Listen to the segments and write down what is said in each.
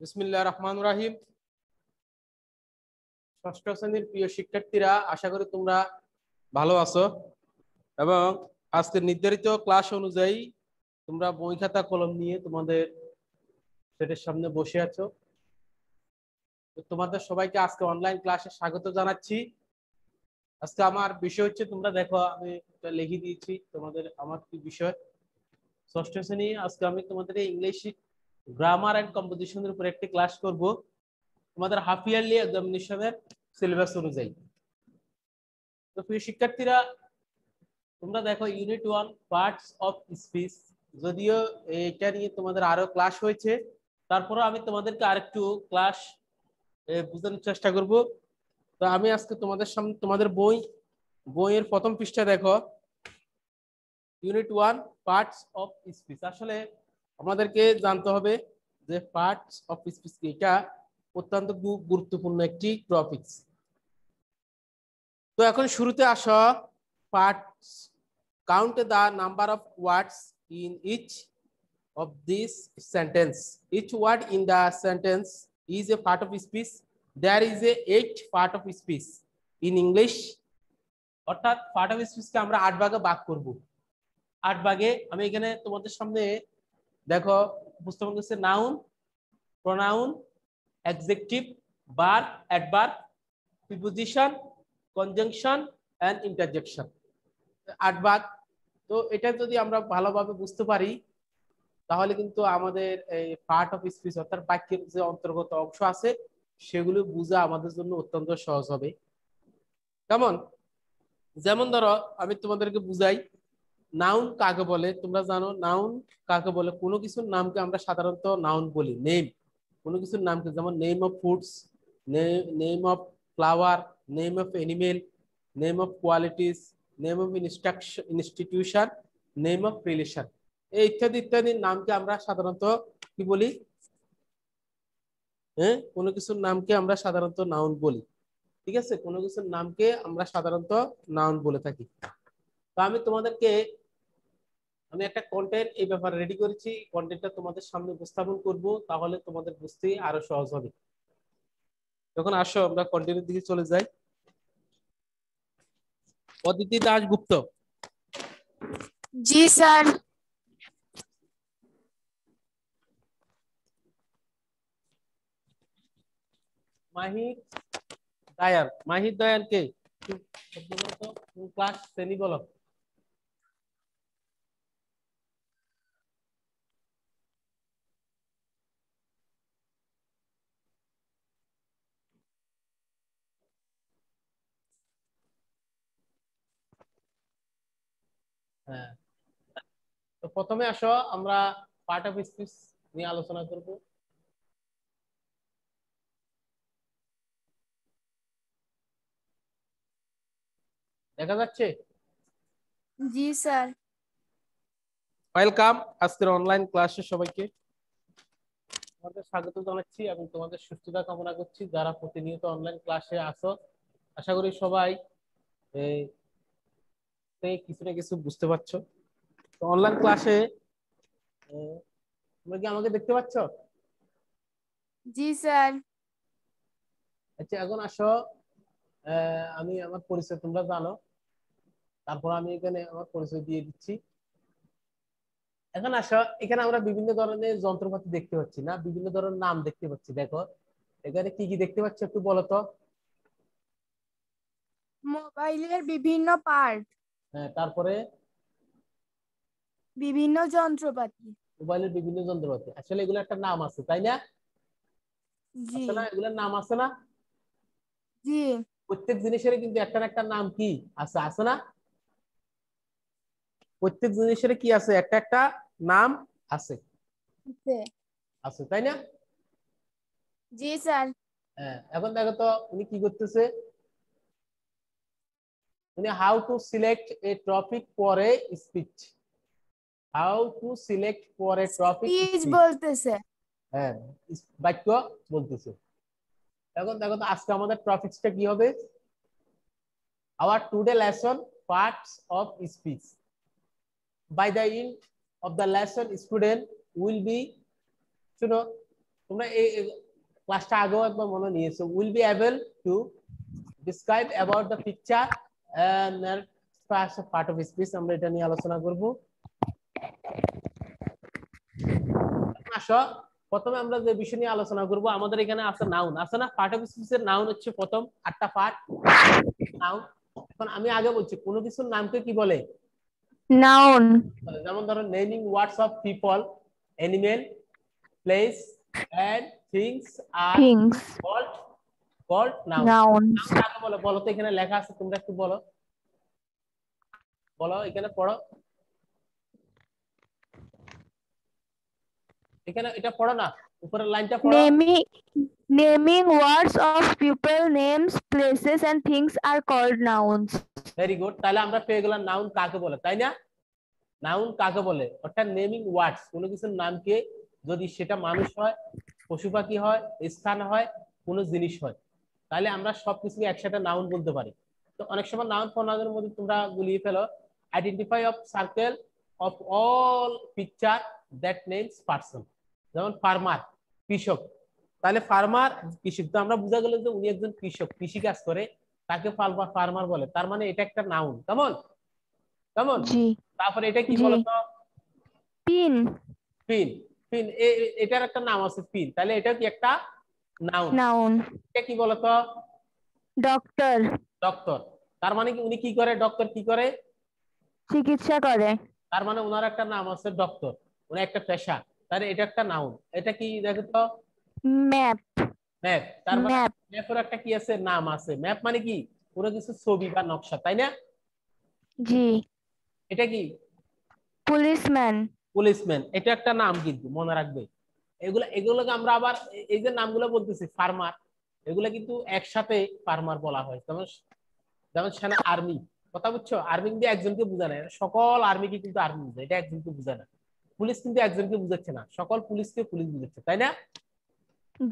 বিসমিল্লাহির রহমানির রহিম। ষষ্ঠ শ্রেণীর প্রিয় শিক্ষার্থীরা, আশা করি তোমরা ভালো আছো এবং আজকের নির্ধারিত ক্লাস অনুযায়ী তোমরা বই খাতা কলম নিয়ে তোমাদের সেটের সামনে বসে আছো। তোমাদের সবাইকে আজকে অনলাইন ক্লাসে স্বাগত জানাচ্ছি। আজকে আমার বিষয় হচ্ছে, তোমরা দেখো আমি লিখে দিয়েছি তোমাদের আমার কি বিষয়। ষষ্ঠ শ্রেণী আজকে আমি তোমাদের ইংলিশ গ্রামার এন্ড কম্পোজিশনের উপর একটি ক্লাস করব তোমাদের হাফ ইয়ারলি এক্সামিনেশনের সিলেবাস অনুযায়ী। তো প্রিয় শিক্ষার্থীরা, তোমরা দেখো ইউনিট 1 পার্টস অফ স্পিচ, যদিও এটা নিয়ে তোমাদের আরো ক্লাস হয়েছে, তারপরে আমি তোমাদেরকে আরেকটু ক্লাস বোঝানোর চেষ্টা করব। তো আমি আজকে তোমাদের সামনে তোমাদের বইয়ের প্রথম পৃষ্ঠা দেখো, ইউনিট 1 পার্টস অফ স্পিচ। আসলে আমাদেরকে জানতে হবে যে পার্টস অফ স্পিচ কি। এটা অত্যন্ত গুরুত্বপূর্ণ একটি টপিকস। তো এখন শুরুতে আসো, parts count the number of words in each of this sentence. Each word in the sentence is a part of speech. There is a 8 part of speech in English. অর্থাৎ পার্ট অফ স্পিচকে আমরা 8 ভাগে ভাগ করব। 8 ভাগে আমি এখানে তোমাদের সামনে দেখো উপস্থাপন করছি noun, pronoun, adjective, verb, adverb, preposition, conjunction and interjection. 8 ভাগ। তো এটা যদি আমরা ভালোভাবে বুঝতে পারি তাহলে কিন্তু আমাদের এই পার্ট অফ স্পিচ অর্থাৎ বাক্যের যে অন্তর্গত অংশ আছে সেগুলো বোঝা আমাদের জন্য অত্যন্ত সহজ হবে। কেমন? যেমন ধরো আমি তোমাদেরকে বুঝাই, নাউন কাকে বলে। তোমরা জানো নাউন কাকে বলে। কোনো কিছুর নামকে আমরা সাধারণত নাউন বলি, নেম। কোনো কিছুর নামকে, যেমন name of foods, name of flower, name of animal, name of qualities, name of institution, name of relation, এই ইত্যাদি ইত্যাদি নামকে আমরা সাধারণত কি বলি? হ্যাঁ, কোনো কিছুর নামকে আমরা সাধারণত নাউন বলি। ঠিক আছে, কোনো কিছুর নামকে আমরা সাধারণত নাউন বলে থাকি। তো আমি তোমাদেরকে একটা কন্টেন্ট এই ব্যাপারে রেডি করেছি। কন্টেন্টটা তোমাদের সামনে উপস্থাপন করব, তাহলে তোমাদের বুঝতে আরো সহজ হবে। তখন আসো আমরা কন্টেন্টের দিকে চলে যাই। অদিতি দাশগুপ্ত। জি স্যার। মাহির দায়ান। মাহির দায়ান কে? ক্লাস শ্রেণী বলো। হ্যাঁ, তো প্রথমে আসো আমরা পার্ট অফ স্পিচ নিয়ে আলোচনা করব। দেখা যাচ্ছে? জি স্যার। ওয়েলকাম আজকের অনলাইন ক্লাসে সবাইকে তোমাদের স্বাগত জানাচ্ছি এবং তোমাদের সুস্থতা কামনা করছি যারা প্রতিনিয়ত অনলাইন ক্লাসে আসো। আশা করি সবাই কিছু না কিছু বুঝতে পারছো। তো অনলাইন ক্লাসে তোমরা কি আমাকে দেখতে পাচ্ছ? জি স্যার। আচ্ছা, এখন আসো, আমি আমার পরিচয় তোমরা জানো, তারপর আমি এখানে আমার পরিচয় দিয়ে দিচ্ছি। এখন আসো, এখানে আমরা বিভিন্ন ধরনের যন্ত্রপাতি দেখতে পাচ্ছি না, বিভিন্ন ধরনের নাম দেখতে পাচ্ছি। দেখো এখানে কি কি দেখতে পাচ্ছ একটু বলো তো। মোবাইলের বিভিন্ন পার্ট, হ্যাঁ, তারপরে বিভিন্ন যন্ত্রপাতি। মোবাইলের বিভিন্ন যন্ত্রপাতি। আসলে এগুলো একটা নাম আছে, তাই না? জি। আছে না? এগুলোর নাম আছে না? জি। প্রত্যেক জিনিসের কিন্তু একটা না একটা নাম কি আছে, আছে না? প্রত্যেক জিনিসের কি আছে? একটা একটা নাম আছে, আছে, তাই না? জি স্যার। হ্যাঁ, এখন দেখো তো উনি কি করতেছে। উনি how to select A topic for a speech. How to select for a topic speech speech. বলতেছে। হ্যাঁ, বাক্য বলতেছে। এখন দেখো তো আজকে আমাদের টপিকসটা কি হবে। Hour today lesson parts of speech. By the end of the lesson, student will be, শুনো, তোমরা এই ক্লাসটা আগেও একবার মনে নিয়েছো, will be able to describe about the picture and part of speech, আমরা এটা নিয়ে আলোচনা করব। আসো প্রথমে আমরা যে বিষয় নিয়ে আলোচনা করব, আমাদের এখানে আছে নাউন, আছে না? পার্ট অফ স্পিচ এর নাউন হচ্ছে প্রথম 8টা পার্ট নাউন। এখন আমি আগে বলছি কোন কিছুর নামকে কি বলে? নাউন। যেমন ধরো naming words of people, animal, place and things আর থিংস কল্ড নাউন। নাউনস। কাকে বলে বলো তো? এখানে লেখা আছে, তোমরা একটু বলো, বলো এখানে পড়ো, এখানে এটা পড়ো না, উপরের লাইনটা পড়ো। Naming words of people, names, places and things are called nouns. Very good, তাহলে আমরা পেয়ে গেলাম নাউন কাকে বলে, তাই না? নাউন কাকে বলে, অর্থাৎ নেমিং ওয়ার্ডস, কোনো কিছুর নামকে, যদি সেটা মানুষ হয়, পশু পাখি হয়, স্থান হয়, কোনো জিনিস হয়, তাহলে আমরা সবকিছু একসাথে নাউন বলতে পারি। তো অনেক সময় নাউন প্রনাউনের মধ্যে তোমরা গুলিয়ে ফেলো, identify of circle of all picture that names person. যেমন ফার্মার, কৃষক, তাহলে ফার্মার কৃষক, তো আমরা বোঝা গেল যে উনি একজন কৃষক, কৃষি কাজ করে, তাকে ফার্মার বলে, তার মানে এটা একটা নাউন। কেমন কেমন? তারপরে এটা কি বলতো? পিন। পিন, পিন এটার একটা নাম আছে পিন, তাহলে এটা কি একটা নাউন। নাউন। এটা কি বলতো? ডক্টর। ডক্টর, তার মানে কি উনি কি করে? ডক্টর কি করে? চিকিৎসা করে। তার মানে ওনার একটা নাম আছে ডক্টর, উনি একটা পেশা, তাহলে এটা একটা নাউন। এটা কি দেখো তো? ম্যাপ। ম্যাপ, তার মানে ম্যাপের একটা কি আছে? নাম আছে। ম্যাপ মানে কি? কোনো কিছু ছবি বা নকশা, তাই না? জি। এটা কি? পুলিশম্যান। পুলিশম্যান, এটা একটা নাম, কিন্তু মনে রাখবে। এগুলোকে আমরা আবার এই যে নামগুলো বলতেছি ফার্মার, এগুলো কিন্তু একসাথে ফার্মার বলা হয়। যেমন যেমন সেনা, আর্মি, কথা বুঝছো? আর্মি কিন্তু একজনকে বোঝায় না, সকল আর্মিকে কিন্তু আর্মি বোঝায়, এটা একজনকে বোঝায় না। পুলিশ কিন্তু একজনকে বুঝাচ্ছে না, সকল পুলিশকে পুলিশ বুঝাচ্ছে, তাই না?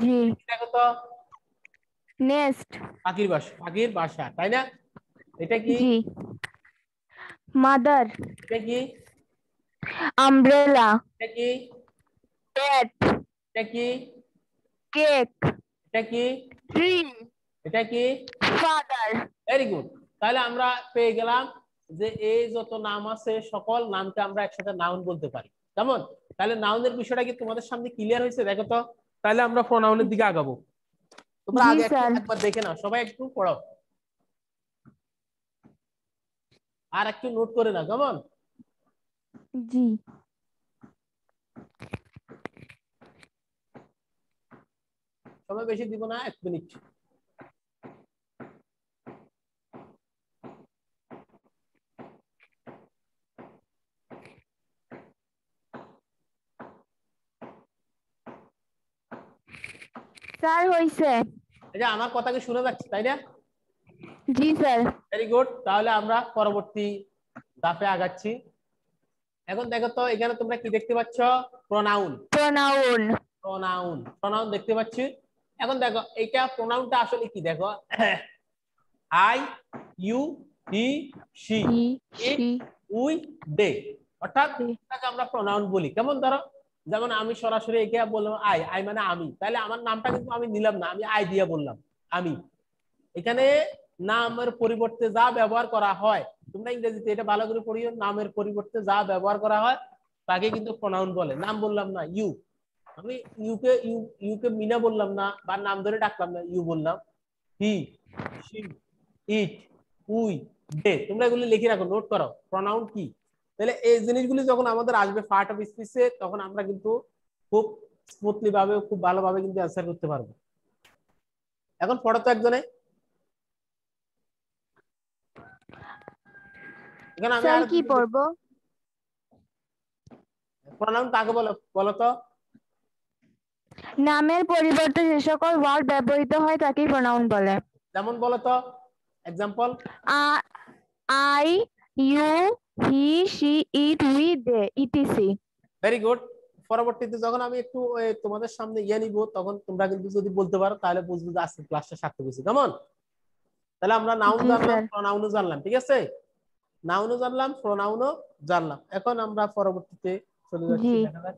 জি। দেখো তো, নেস্ট। পাখির বাসা, পাখির বাসা, তাই না? এটা কি? জি। মাদার। এটা কি? আমব্রেলা। এটা কি? ব্যাট। এটা কি? কেক। এটা কি? ট্রি। এটা কি? ফাদার। ভেরি গুড, তাহলে আমরা পেয়ে গেলাম যে এই যত নাম আছে সকল নামকে আমরা একসাথে নাউন বলতে পারি। কেমন? তাহলে নাউনের বিষয়টা কি তোমাদের সামনে ক্লিয়ার হয়েছে? দেখো তো, তাহলে আমরা প্রোনাউনের দিকে আগাবো। তোমরা জি আগে স্যার। একবার দেখে নাও, সবাই একটু পড়ো আর একটু নোট করে নাও। কেমন? জি। সময় বেশি দিব না, 1 মিনিট। স্যার হইছে। এই যে আমার কথা কি শুনে যাচ্ছে, তাই না? জি স্যার। ভেরি গুড, তাহলে আমরা পরবর্তী ধাপে আগাচ্ছি। এখন দেখো তো, এখানে তোমরা কি দেখতে পাচ্ছ? প্রোনাউন। প্রোনাউন। প্রোনাউন, প্রোনাউন দেখতে পাচ্ছি। এখন দেখো এইটা প্রোনাউনটা আসলে কি, দেখো I, you, he, she, it, we, they, অর্থাৎ এটাকে আমরা প্রোনাউন বলি। কেমন? ধরো যেমন আমি সরাসরি একে বললাম আই, আই মানে আমি, তাহলে আমার নামটা কিন্তু আমি নিলাম না, আমি আই দিয়ে বললাম আমি। এখানে নামের পরিবর্তে যা ব্যবহার করা হয়, তোমরা ইংরেজিতে এটা ভালো করে পড়িও, নামের পরিবর্তে যা ব্যবহার করা হয় তাকে কিন্তু প্রোনাউন বলে। নাম বললাম না ইউ, আমি ইউকে মিনা বললাম না, বা নাম ধরে ডাকলাম না, ইউ বললাম। হি, শি, ইট, উই, দে, তোমরা এগুলো লিখে রাখো, নোট করো প্রোনাউন কি। তাহলে এই জিনিসগুলি যখন আমাদের আসবে পার্ট অফ স্পিচে, তখন আমরা কিন্তু খুব স্মুথলি ভাবে, খুব ভালোভাবে কিন্তু অ্যান্সার করতে পারবো। এখন পড়ো তো একজনে, এখানে আমি স্যার আর কি পড়বো? প্রোনাউন কাকে বলো বলো তো? নামের পরিবর্তে যে সকল ওয়ার্ড ব্যবহৃত হয় তাকেই প্রোনাউন বলে। যেমন বলো তো, example. I, you, he, she, it, we, they, ETC. Very good, পরবর্তীতে যখন আমি একটু তোমাদের সামনে ইয়ে নিব, তখন তোমরা কিন্তু যদি বলতে পারো তাহলে বুঝবো যে আজকে ক্লাসটা সার্থক হয়েছে। কেমন? তাহলে আমরা নাউন জানলাম, প্রোনাউনও জানলাম, ঠিক আছে? নাউনও জানলাম, প্রোনাউনও জানলাম। এখন আমরা পরবর্তীতে চলে যাচ্ছি, দেখা যাক।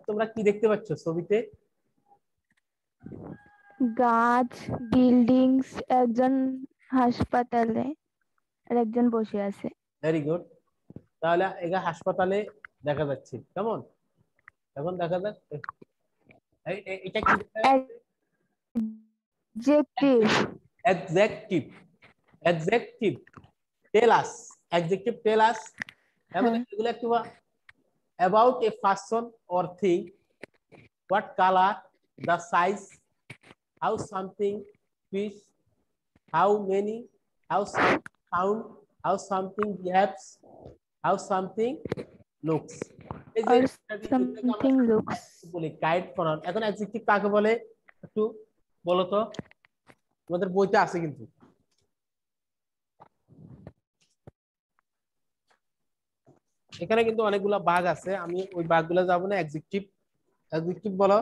তোমরা কি দেখতে পাচ্ছ ছবিতে? গাছ, বিল্ডিংস, একজন হাসপাতালে আর একজন বসে আছে। Very good. তাহলে এটা হাসপাতালে দেখা যাচ্ছে, কেমন? এখন দেখা যাক এটা কি দেখা যাচ্ছে? Adjective. adjective. Adjective tell us, adjective tell us এবং হ্যাঁ, এগুলো একটু about a person or thing, what color, the size, how something fish, how many, how some sound, how something behaves, how something looks. এই যে or এগুলোকে আমরা something looks. বলি guide pronoun. এখন অ্যাডজেক্টিভ কাকে বলে একটু বলো তো, তোমাদের বইতে আছে কিন্তু। এখানে কিন্তু অনেকগুলো ভাগ আছে, আমি ওই ভাগগুলো যাব না। অ্যাডজেক্টিভ, অ্যাডজেক্টিভ বলো।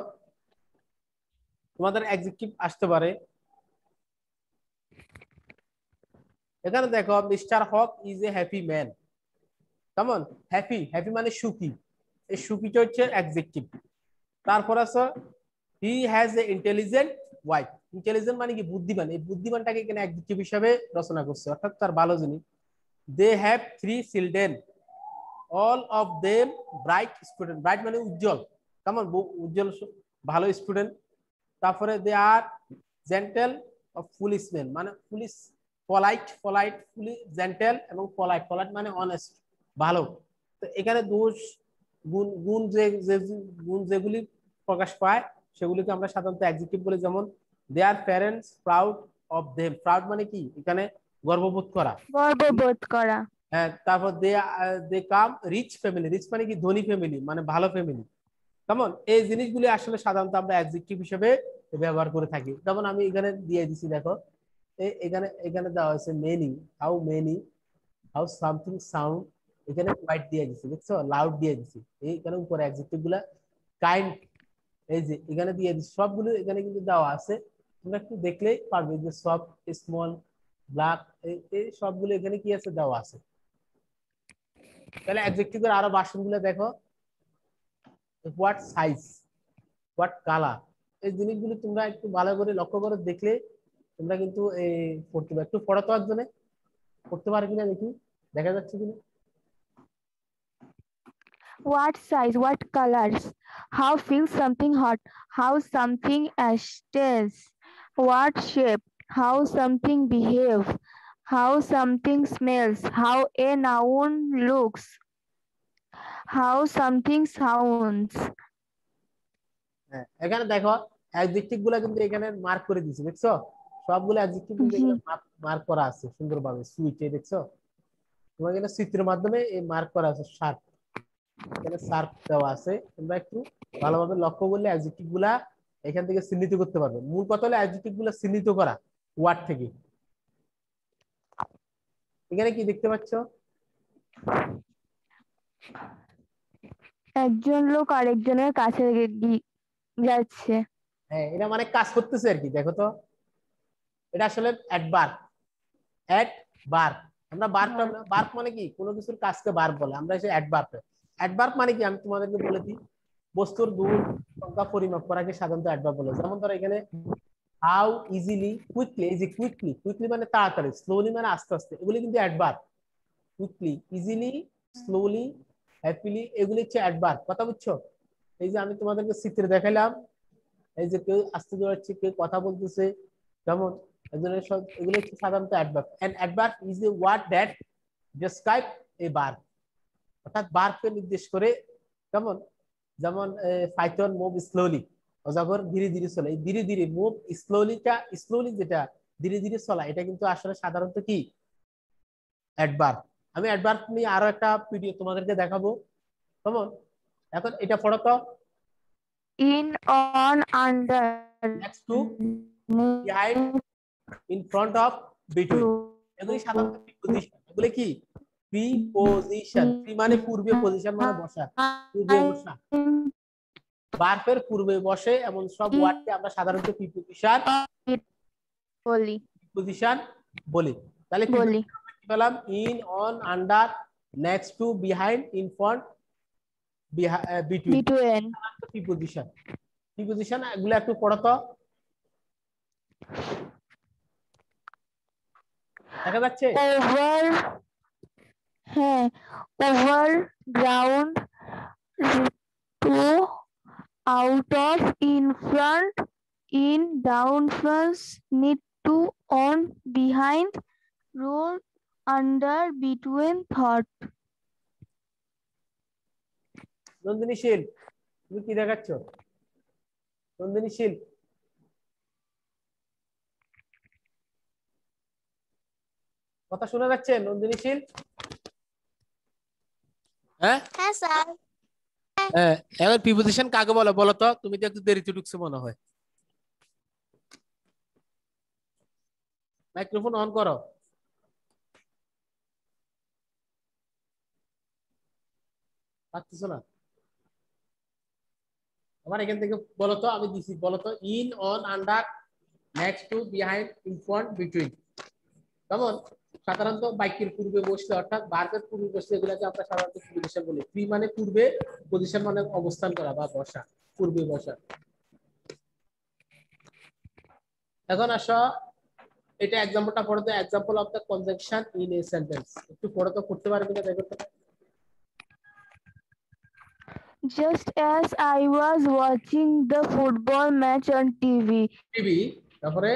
তোমাদের অ্যাডজেক্টিভ আসতে পারে। এখানে দেখো mister Haque is a happy man. কেমন? হ্যাপি, হ্যাপি মানে সুখী, এই সুখীটা হচ্ছে অ্যাডজেক্টিভ। তারপর আছে he has a intelligent wife. Intelligent মানে কি বুদ্ধিমান, এই বুদ্ধিমানটাকে এখানে অ্যাডজেক্টিভ হিসাবে রচনা করছে, অর্থাৎ তার ভালো জিনিস। They have 3 children, all of them bright student. Bright মানে উজ্জ্বল, কেমন? উজ্জ্বল ভালো স্টুডেন্ট। তারপরে they are gentle of policeman, মানে police polite, polite police gentle এবং পলাইট, পলাইট মানে অনেস্ট ভালো। তো এখানে দোষ গুণ, গুণ যে গুণ যেগুলি প্রকাশ পায় সেগুলিকে আমরা সাধারণত অ্যাডজেক্টিভ বলি। যেমন they are parents proud of them. Proud মানে কি এখানে গর্ববোধ করা। গর্ববোধ করা। হ্যাঁ, তারপর they they come rich family. Rich মানে কি ধনী ফ্যামিলি, মানে ভালো ফ্যামিলি। কেমন? এই জিনিসগুলি আসলে সাধারণত আমরা অ্যাডজেক্টিভ হিসেবে ব্যবহার করে থাকি। যেমন আমি এখানে দিয়ে দিছি দেখো, এখানে এখানে দেওয়া হয়েছে many, how many, how something sound. এখানে কোয়াইট দিয়ে দিছি, দেখছো? লাউড দিয়ে দিছি। এইখানে উপরে অ্যাডজেক্টিভ গুলা কাইন্ড, এই যে এখানে দিয়ে দিছি সবগুলো এখানে কিন্তু দেওয়া আছে। তোমরা একটু দেখলেই পারবে যে সব, স্মল, ব্ল্যাক, এই সবগুলো এখানে কি আছে দেওয়া আছে। তাহলে অ্যাডজেক্টিভের আরো ভার্সনগুলো দেখো। হোয়াট সাইজ, হোয়াট কালার, এই জিনিসগুলো তোমরা একটু ভালো করে লক্ষ্য করে দেখলে তোমরা কিন্তু এই পড়তে পারো। একটু পড়া তো একজনে পড়তে পারে কিনা দেখি, দেখা যাচ্ছে কিনা। What size, what colors, how feel something hot, how something tastes, what shape, how something behave, how something smells, how a noun looks, how something sounds. হ্যাঁ, এখানে দেখো অ্যাডজেক্টিভ গুলা কিন্তু এখানে মার্ক করে দিয়েছে, দেখছো? সবগুলো অ্যাডজেক্টিভ কিন্তু জি। এখানে মার্ক করা আছে সুন্দরভাবে সুইচে, দেখছো? তোমার এখানে চিত্রের মাধ্যমে এই মার্ক করা আছে, শার্প, এখানে শার্প দেওয়া আছে। তোমরা একটু ভালোভাবে লক্ষ্য করলে অ্যাডজেক্টিভ গুলা এখান থেকে চিহ্নিত করতে পারবে। মূল কথা হলো অ্যাডজেক্টিভ গুলা চিহ্নিত করা ওয়ার্ড থেকে। এখানে কি দেখতে পাচ্ছ? একজন লোক আরেকজনের কাছে যাচ্ছে। হ্যাঁ, এটা মানে কাজ করতেছে আর কি। দেখো তো, এটা আসলে অ্যাডভার্ব, অ্যাডভার্ব। আমরা বার্বটা, বার্ব মানে কি কোনো কিছুর কাজকে বার্ব বলে, আমরা এসে অ্যাডভার্ব। অ্যাডভার্ব মানে কি আমি তোমাদেরকে বলে দিই, বস্তুর দূর সংখ্যা পরিমাপ করাকে সাধারণত অ্যাডভার্ব বলে। যেমন ধরো এখানে হাউ ইজিলি, কুইকলি, এই যে কুইকলি, কুইকলি মানে তাড়াতাড়ি, স্লোলি মানে আস্তে আস্তে, এগুলি কিন্তু adverb. Quickly, easily, slowly, happily, এগুলি হচ্ছে অ্যাডভার্ব। কথা বুঝছো? এই যে আমি তোমাদেরকে চিত্রে দেখাইলাম, এই যে কেউ আস্তে দৌড়াচ্ছে, কেউ কথা বলতেছে, যেমন এগুলো হচ্ছে সাধারণত adverb. And adverb is a word that describe a verb, অর্থাৎ ভার্বকে নির্দেশ করে। কেমন? যেমন পাইথন মুভ স্লোলি, অজগর ধীরে ধীরে চলে। এই ধীরে ধীরে মুভ স্লোলিটা, স্লোলি যেটা ধীরে ধীরে চলা, এটা কিন্তু আসলে সাধারণত কি অ্যাডভার্ব। আমি অ্যাডভার্ব নিয়ে আরো একটা পিডিএফ তোমাদেরকে দেখাবো। কেমন? এখন এটা পড়ো তো। In, on, under, next to, behind, in front of, between, এগুলি সাধারণত প্রিপজিশন। এগুলি কি প্রিপজিশন। প্রি মানে পূর্বে, পজিশন মানে বসা, পূর্বে বসা। ভার্বের পূর্বে বসে এমন সব ওয়ার্ডকে আমরা সাধারণত প্রিপজিশন, বলি প্রিপজিশন বলি। তাহলে বলি প্রিপজিশন পেলাম in, on, under, next to, behind, in front, between between, preposition preposition এগুলো একটু পড়ো তো দেখা যাচ্ছে over, হ্যাঁ, over, ground, to, out of, in front, in, down, first, need to, on, behind, road, under, between, thought. Nandini শীল তুমি কি দেখাচ্ছ নন্দিনী শীল কথা শোনা যাচ্ছে নন্দিনী শীল হ্যাঁ হ্যাঁ স্যার হ্যাঁ এবার প্রিপোজিশন কাকে বলে বলো তো তুমি তো একটু দেরিতে ঢুকছো মনে হয় মাইক্রোফোন অন করো পাচ্ছিস না আবার এখান থেকে বলো তো আমি দিছি বলো তো in on under next to behind in front between কেমন সাধারণত বাক্যের পূর্বে বসলে অর্থাৎ ভার্বের পূর্বে বসলে এগুলোকে আমরা সাধারণত প্রিপোজিশন বলি প্রি মানে পূর্বে পজিশন মানে অবস্থান করা বা বসা পূর্বে বসা এখন আসো এটা एग्जांपलটা পড়ো তো example of the conjunction in a sentence একটু পড়ো তো পড়তে পারবে কিনা দেখো তো Just as I was watching the football match on TV, TV তারপরে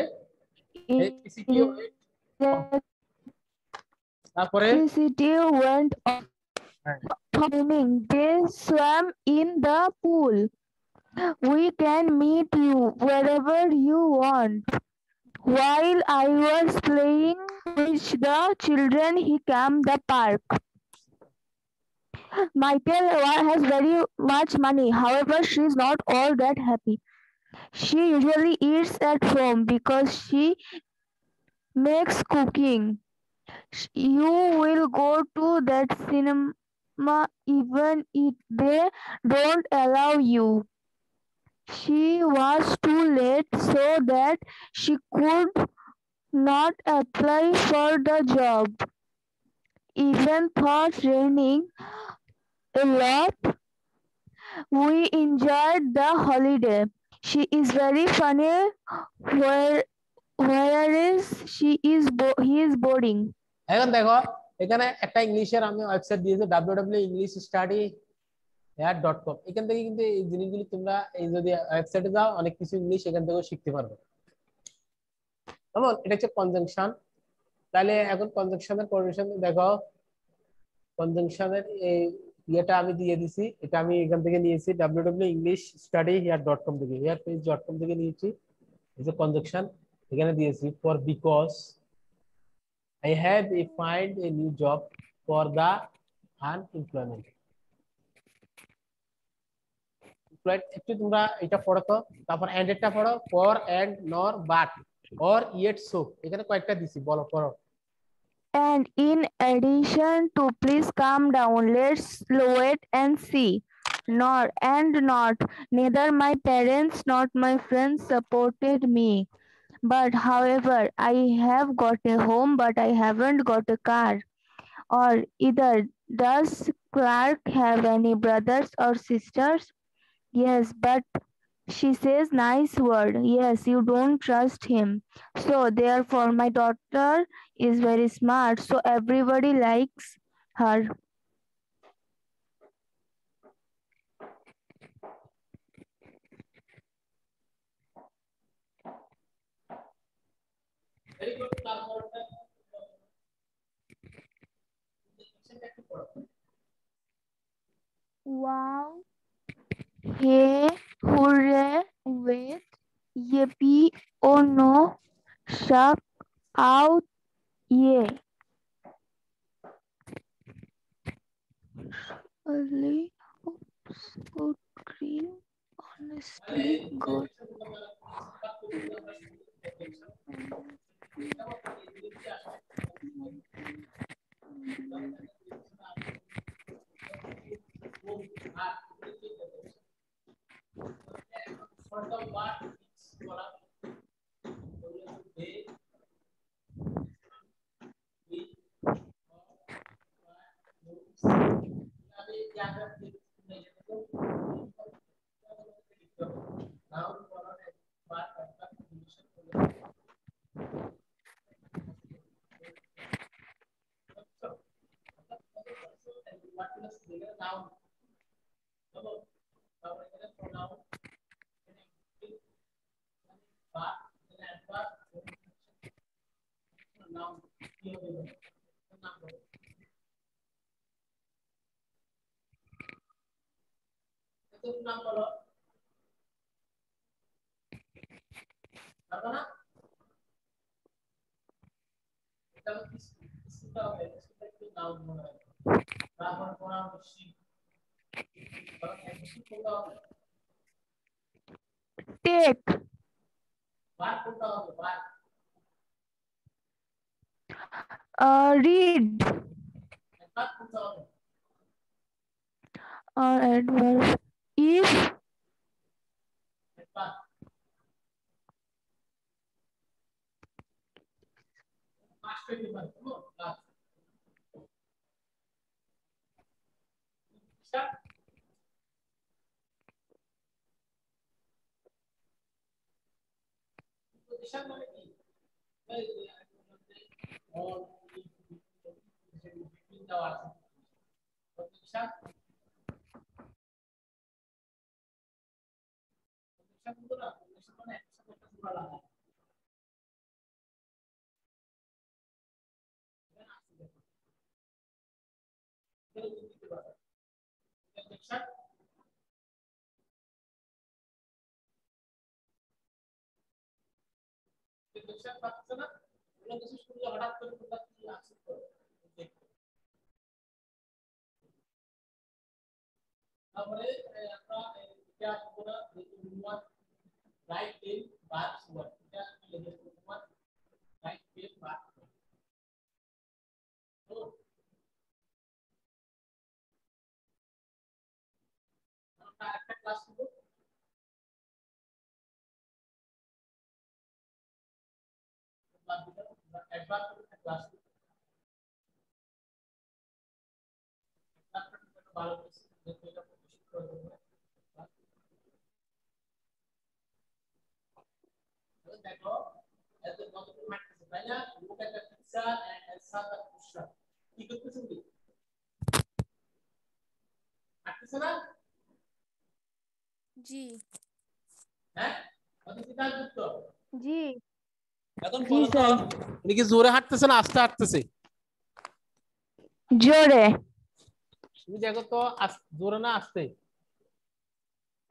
এপিসিটিও তারপরে electricity went off. Swimming. They swam in the pool. We can meet you wherever you want. While I was playing with the children, he came the park. Michael has very much money. However, she is not all that happy. She usually eats at home because she makes cooking. You will go to that cinema even if they don't allow you. She was too late so that she could not apply for the job. Even though raining a lot, we enjoyed the holiday. She is very funny. Whereas he is boring. এখন দেখো এখানে একটা ইংলিশের আমি website দিয়েছি www.englishstudy.com এখান থেকে কিন্তু এই জিনিসগুলি তোমরা এই যদি ওয়েবসাইটে যাও অনেক কিছু ইংলিশ এখান থেকেও শিখতে পারবে কেমন এটা হচ্ছে কনজাংশন তাহলে এখন কনজাংশনের কোরিলেশন দেখো কনজাংশনের এই ইয়েটা আমি দিয়ে দিছি এটা আমি এখান থেকে নিয়েছি www.englishstudy.com থেকে herePage.com থেকে নিয়েছি এই যে কনজাংশন এখানে দিয়েছি for because I have find a new job for the unemployment. একটু তোমরা এটা পড়ো তো তারপর and এটা পড়ো for and nor but or yet so এখানে কয়েকটা দিছি বলো পড়ো And in addition to please calm down, let's wait and see. Nor and not. Neither my parents nor my friends supported me. But however, I have got a home, but I haven't got a car. Or either does Clark have any brothers or sisters? Yes, but she says nice word. Yes, you don't trust him. So therefore my daughter is very smart, so everybody likes her. very good তারপরটা একটু পড়ো Wow. Hey, hooray, wait, yippee, oh no, shout out, yeah. Early, oops, good green, honestly, good. Take. Read. Adverb. If. জি জি এখন জি বলো তো sir উনি কি জোরে হাঁটতেছে না আস্তে হাঁটতেছে? জোরে তুমি দেখো তো জোরে না আস্তে?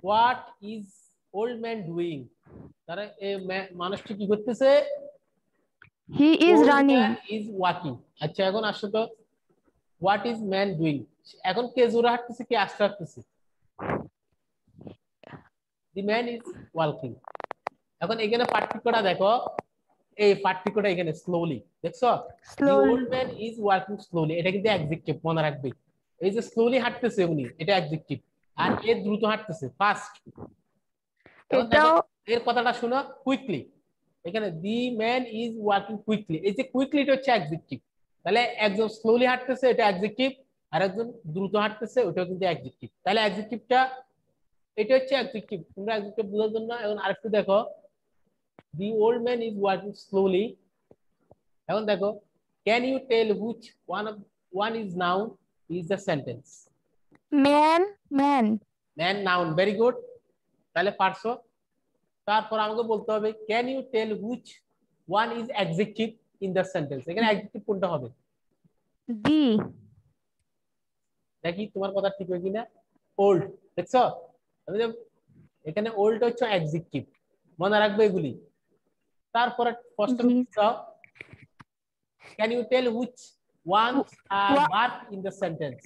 What is old man doing? তারা মানুষটি কি করতেছে? He is old running man is walking. আচ্ছা এখন আসো তো, হোয়াট ইজ ম্যান ডুইং? এখন কে জোরে হাঁটতেছে কে আস্তে হাঁটতেছে? The man is walking. এখন এখানে পার্থক্যটা দেখো, এই পার্থক্যটা এখানে স্লোলি দেখছো, the slowly old man is walking slowly, এটা কিন্তু অ্যাডজেক্টিভ মনে রাখবে। এই যে স্লোলি হাঁটতেছে উনি, এটা অ্যাডজেক্টিভ। আর এ দ্রুত হাঁটতেছে ফাস্ট। এখন দেখো এটাও এর কথাটা শোনো, কুইকলি। এখানে দি ম্যান ইজ ওয়াকিং কুইকলি, এই যে কুইকলি এটা হচ্ছে অ্যাডজেক্টিভ। তাহলে একজন স্লোলি হাঁটতেছে এটা অ্যাডজেক্টিভ, আর একজন দ্রুত হাঁটতেছে ওটাও কিন্তু অ্যাডজেক্টিভ। তাহলে অ্যাডজেক্টিভটা এটা হচ্ছে অ্যাডজেক্টিভ। তোমরা অ্যাডজেক্টিভ বোঝার জন্য এখন আরেকটু দেখো, the old man is walking slowly. এখন দেখো, can you tell which one is noun is the sentence? Man man man noun, very good. তাহলে পারছো। তারপর আমাকে বলতে হবে can you tell which one is adjective in the sentence? এখানে adjective কোনটা হবে? দি দেখি তোমার কথা ঠিক হয় কিনা। ওল্ড, দেখছো এখানে ওল্ড হচ্ছে অ্যাডজেক্টিভ, মনে রাখবে এগুলি। তারপরে প্রশ্ন জি দাও, can you tell which ones are wa- verb in the sentence?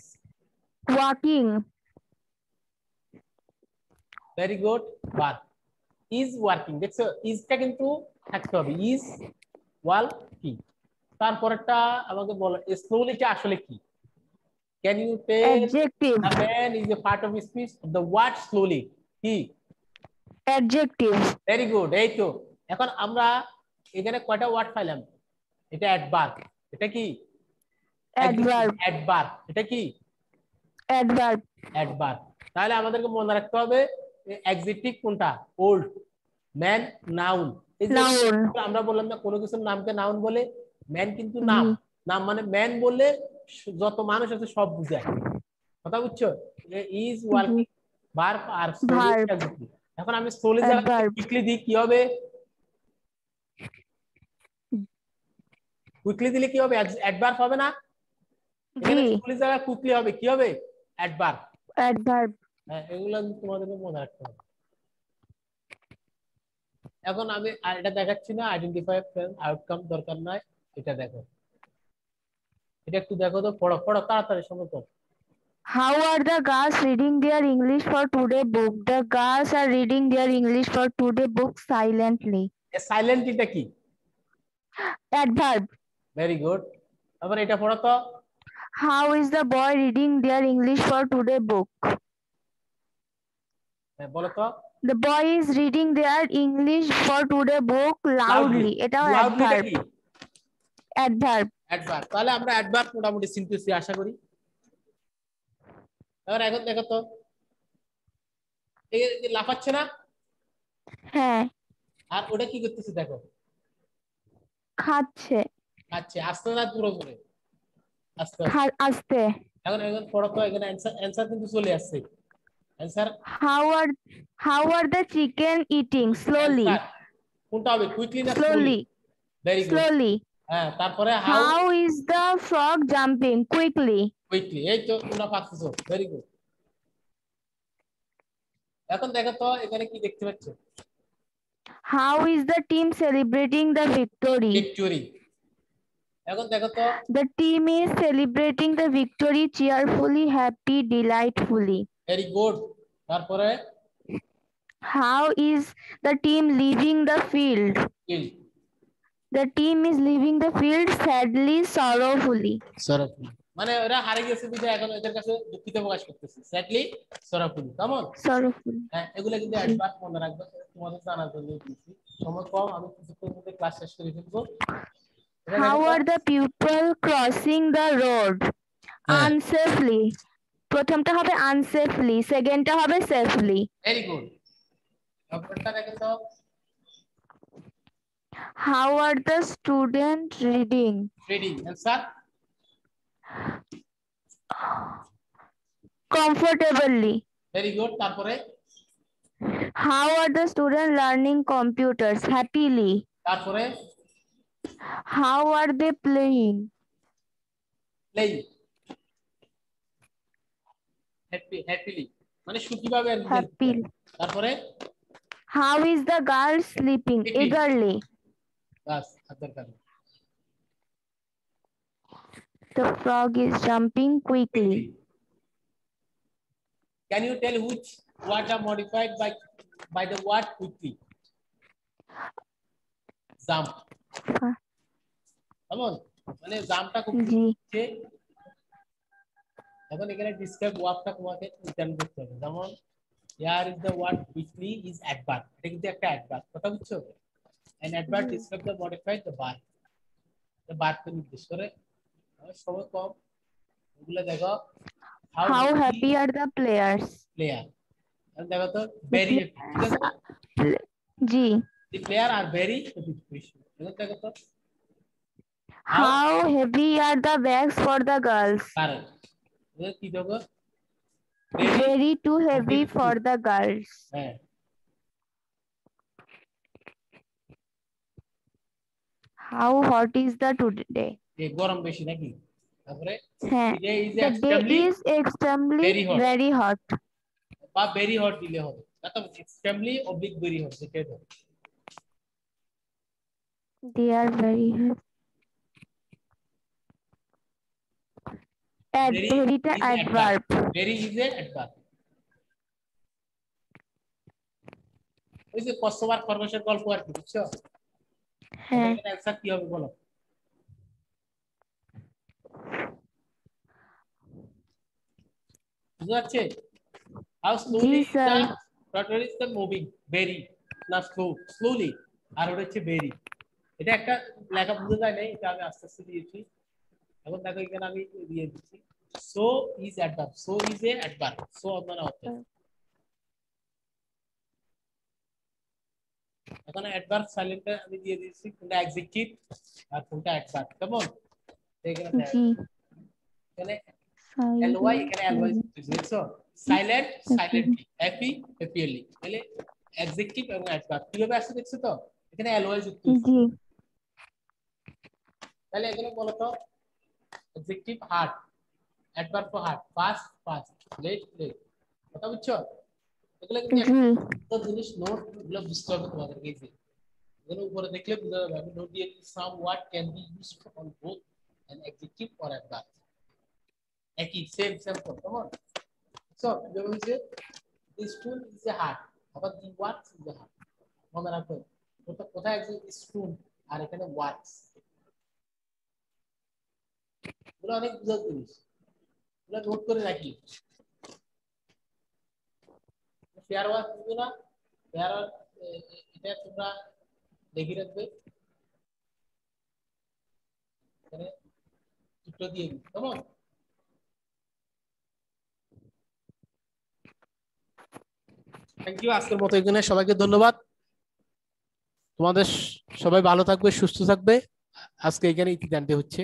Walking very good, verb. Is working, দেখছো ইজটা কিন্তু থাকতে হবে, ইজ ওয়ার্কিং। তারপরটা আমাকে বলো স্লোলিটা আসলে কি? Can you tell adjective the man is a part of speech, the word slowly কি? অ্যাডজেক্টিভ ভেরি গুড, এই তো। এখন আমরা এখানে কয়টা ওয়ার্ড পাইলাম? এটা অ্যাডভার্ব, এটা কি অ্যাডভার্ব অ্যাডভার্ব, এটা কি অ্যাডভার্ব অ্যাডভার্ব। তাহলে আমাদেরকে মনে রাখতে হবে অ্যাডজেক্টিভ কোনটা? Old, man noun. এই যে নাউন আমরা বললাম না কোনো কিছুর নামকে নাউন বলে, ম্যান কিন্তু জি নাম। নাম মানে ম্যান বললে যত মানুষ আছে সব বুঝায়, কথা বুঝছো? Is G working verb R slowly verb adjective. এখন আমি স্লোলি জায়গায় অ্যাডভার্ব কুইকলি দিই কি হবে? কুইকলি দিলে কি হবে? অ্যাডভার্ব হবে না? এখানে জি স্কুলের জায়গায় কুইকলি হবে, কি হবে? অ্যাডভার্ব। অ্যাডভার্ব। হ্যাঁ, এগুলো তোমাদেরকে মনে রাখতে হবে। এখন আমি আর এটা দেখাচ্ছি না, আইডেন্টিফাই আউটকাম দরকার নাই, এটা দেখো, এটা একটু দেখো তো, পড়ো পড়ো তাড়াতাড়ি, সময় কর। How are the girls reading their English for today book? The girls are reading their English for today book silently. Silent এটা কি? Adverb. Very good. আবার এটা পড়ো তো। How is the boy reading their English for today book? হ্যাঁ বলো তো। The boy is reading their English for today book loudly. এটাও লাউডলিটা adverb. কি? Adverb. অ্যাডভার্ব। তাহলে আমরা অ্যাডভার্ব মোটামুটি শিখতেছি আশা করি। এবার এখন দেখো তো, এই যে লাফাচ্ছে না, হ্যাঁ আর ওটা কি করতেছে দেখো, খাচ্ছে। আচ্ছা আস্তে না পুরো করে, আস্তে আস্তে। আস্তে। এখন এখন পড়ো তো, এখানে অ্যান্সার কিন্তু চলে আসছে। Answer How are the chicken eating? Slowly. কোনটা হবে, কুইকলি না slowly? Slowly. Very good. Slowly. হ্যাঁ, তারপরে how How is the frog jumping? Quickly. Quickly, এই তো তোমরা পাচ্ছো, ভেরি গুড। এখন দেখো তো এখানে কি দেখতে পাচ্ছ, How is the team celebrating the victory? Victory. এখন দেখো তো, The team is celebrating the victory cheerfully, happy, delightfully. Very good. তারপরে How is the team leaving the field? Kill, The team is leaving the field sadly, sorrowfully. সরফুলি, মানে ওরা হারে গেছে বিধায় এখন এদের কাছে দুঃখিত প্রকাশ করতেছে, স্যাডলি সরফুলি। কেমন? Sorrowfully. হ্যাঁ, এগুলো কিন্তু অ্যাডভার্ব মনে রাখবে, তোমাদের জানার জন্য দিয়েছি। সময় কম, আমি কিছুক্ষণের মধ্যে ক্লাস শেষ করে ফেলবো। How are the people crossing the road? Unsafely. প্রথমটা হবে unsafely, সেকেন্ডটা হবে safely. Very good. তারপরটা দেখো তো, How are the students reading? Reading. Answer Comfortably. Very good. তারপরে How are the students learning computers? Happily. তারপরে How are they playing? Playing, happily, মানে সুখীভাবে আর কি খেলছে। Happily. তারপরে How is the girl sleeping? Sleeping. Eagerly. বাস আর দরকার নেই। The frog is jumping quickly. Can you tell which words are modified by the word quickly? Jump. কেমন? মানে জাম্পটা খুব জি হচ্ছে। এখন এখানে ডিসক্রাইব ওয়ার্ডটা তোমাকে উচ্চারণ করতে হবে। যেমন here is the word quickly is adverb, এটা কিন্তু একটা অ্যাডভার্ব, কথা বুঝছো? an adverb describe the modified the verb, the verb কে নির্দেশ করে। সময় কম, এগুলো দেখো। How happy are the players? player, and দেখো তো very happy, ঠিক আছে? জি the player are very happy, এখন দেখো তো How heavy are the bags for the girls? কারণ কি দেখো, Very too heavy for the girls. হ্যাঁ How hot is the today? এই গরম বেশি নাকি? তারপরে হ্যাঁ today is The day extremely is extremely very hot. very hot. বা very hot দিলে হবে, তাতো extremely oblique very hot সেটাই তো। They are very hot. Very Very is adverb. very is a adverb। ওই যে কসবার খরগোশের গল্প আর কি, বুঝছো? হ্যাঁ এখানে অ্যানসার কি হবে বলো? বুঝতে পারছে? How slowly is sir. the turtle is the moving? Very না slowly, আর ওটা হচ্ছে very। এটা একটা লেখা বুঝা যায় নাই, এটা আমি আস্তে আস্তে দিয়েছি। এখন দেখো এখানে আমি দিয়ে দিচ্ছি, so is adverb, so is a adverb, so মানে হচ্ছে। এখন অ্যাডভার্ব সাইলেন্টে আমি দিয়ে দিয়েছি, কোনটা অ্যাডজেক্টিভ আর কোনটা অ্যাডভার্ব। কেমন? এখানে জি এখানে ly, এখানে ly বুঝছো? সাইলেন্ট সাইলেন্টলি, হ্যাপি হ্যাপিলি, তাহলে অ্যাডজেক্টিভ এবং অ্যাডভার্ব কিভাবে আসছে দেখছো তো? এখানে অ্যালওয়াই যুক্ত জি তাহলে এখানে বলো তো adjective hard, adverb for hard, fast fast, late late, কথা বুঝছো? এগুলো কিন্তু জি একটা জিনিস নোট গুলো বুঝতে হবে তোমাদেরকে। এই যে এখানে উপরে দেখলে বুঝা যাবে, আমি নোট দিয়ে দিচ্ছি some word can be used on both an adjective or adverb, একই সেম সেম কেমন? সো যেমন যে this stool is a hard, আবার the what's is a hard, মনে রাখবেন কোথায় আছে স্টুল আর এখানে ওয়াটস, এগুলো অনেক বুঝার জিনিস, এগুলো নোট করে রাখি। পেয়ার ওয়ার্ক দিবে না, পেয়ার ওয়ার্ক এটা তোমরা দেখে রাখবে, এখানে চিত্র দিয়ে দিই কেমন? থ্যাংক ইউ, আজকের মতো এখানে সবাইকে ধন্যবাদ। তোমাদের সবাই ভালো থাকবে, সুস্থ থাকবে। আজকে এখানে ইতি টানতে হচ্ছে।